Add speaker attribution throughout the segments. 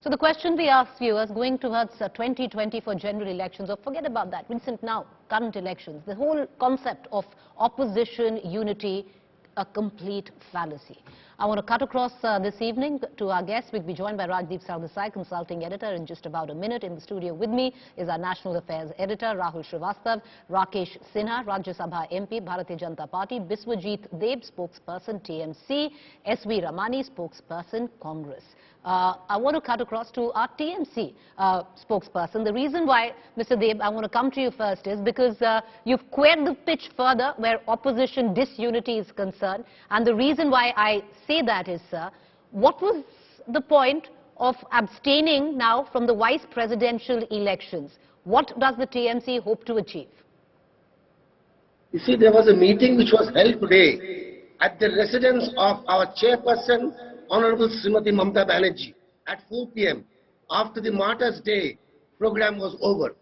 Speaker 1: So the question we ask viewers, going towards 2020 for general elections, or forget about that, recent now, current elections, the whole concept of opposition unity, a complete fallacy. I want to cut across this evening to our guests. We'll be joined by Rajdeep Sardesai, consulting editor, in just about a minute. In the studio with me is our national affairs editor, Rahul Srivastav, Rakesh Sinha, Rajya Sabha MP, Bharatiya Janata Party, Biswajit Deb, spokesperson, TMC, S.V. Ramani, spokesperson, Congress. I want to cut across to our TMC spokesperson. The reason why, Mr. Deb, I want to come to you first is because you've squared the pitch further where opposition disunity is concerned. And the reason why I say that is, sir, what was the point of abstaining now from the vice presidential elections? What does the TMC hope to achieve?
Speaker 2: You see, there was a meeting which was held today at the residence of our chairperson, Honorable Srimati Mamata Banerjee, at 4 p.m. after the Martyrs' Day program was over.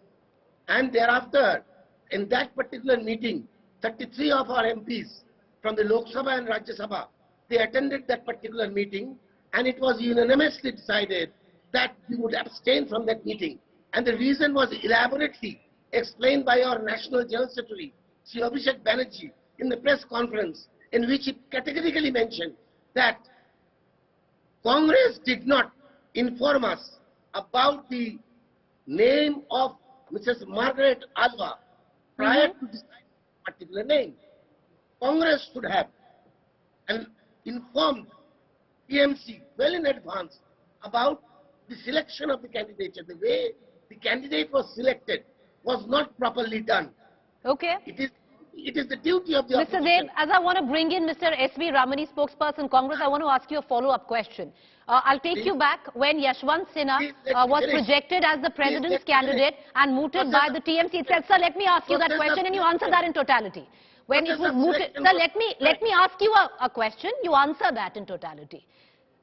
Speaker 2: And thereafter, in that particular meeting, 33 of our MPs from the Lok Sabha and Rajya Sabha, they attended that particular meeting, and it was unanimously decided that we would abstain from that meeting. And the reason was elaborately explained by our National General Secretary, Sri Abhishek Banerjee, in the press conference, in which he categorically mentioned that Congress did not inform us about the name of Mrs. Margaret Alva prior to deciding a particular name. Congress should have informed TMC well in advance about the selection of the candidate. The way the candidate was selected was not properly done.
Speaker 1: Okay.
Speaker 2: It is the duty of the
Speaker 1: Mr. Deb, as I want to bring in Mr. S.V. Ramani, spokesperson Congress, I want to ask you a follow-up question. I'll take you back when Yashwant Sinha was projected as the president's candidate and mooted by the TMC itself. Sir, let me ask you that question and you answer that in totality. When it was mooted, sir, let me ask you a question. You answer that in totality.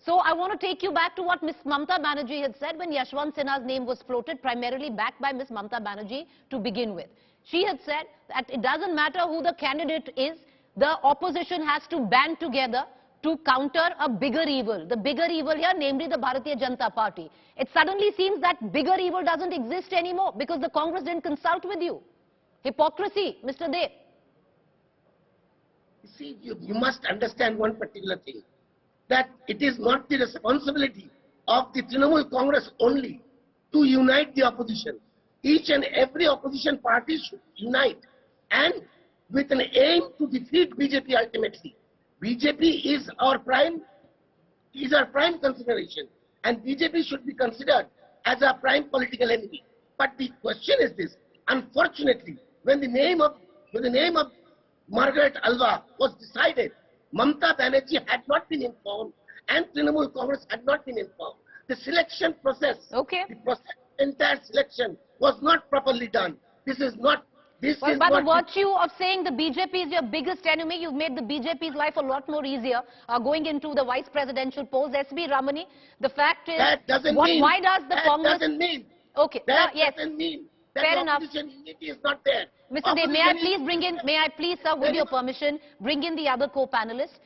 Speaker 1: So I want to take you back to what Ms. Mamata Banerjee had said when Yashwant Sinha's name was floated, primarily backed by Ms. Mamata Banerjee to begin with. She had said that it doesn't matter who the candidate is, the opposition has to band together to counter a bigger evil. The bigger evil here, namely the Bharatiya Janata Party. It suddenly seems that bigger evil doesn't exist anymore because the Congress didn't consult with you. Hypocrisy, Mr. Deb.
Speaker 2: You see, you must understand one particular thing, that it is not the responsibility of the Trinamool Congress only to unite the opposition. Each and every opposition party should unite, and with an aim to defeat BJP ultimately. BJP is our prime consideration, and BJP should be considered as our prime political enemy. But the question is this: unfortunately, when the name of Margaret Alva was decided, Mamata Banerjee had not been informed, and Trinamool Congress had not been informed. The selection process, entire selection was not properly done. This is not.
Speaker 1: Well, by the virtue of saying the BJP is your biggest enemy, you've made the BJP's life a lot more easier going into the vice presidential polls. S.V. Ramani, the fact is,
Speaker 2: that doesn't mean,
Speaker 1: why does the Congress?
Speaker 2: Doesn't mean.
Speaker 1: Okay,
Speaker 2: that
Speaker 1: yes.
Speaker 2: doesn't mean that
Speaker 1: fair enough.
Speaker 2: Opposition unity is not there.
Speaker 1: Mr. Deb, may I please, sir, with your permission, bring in the other co-panelists?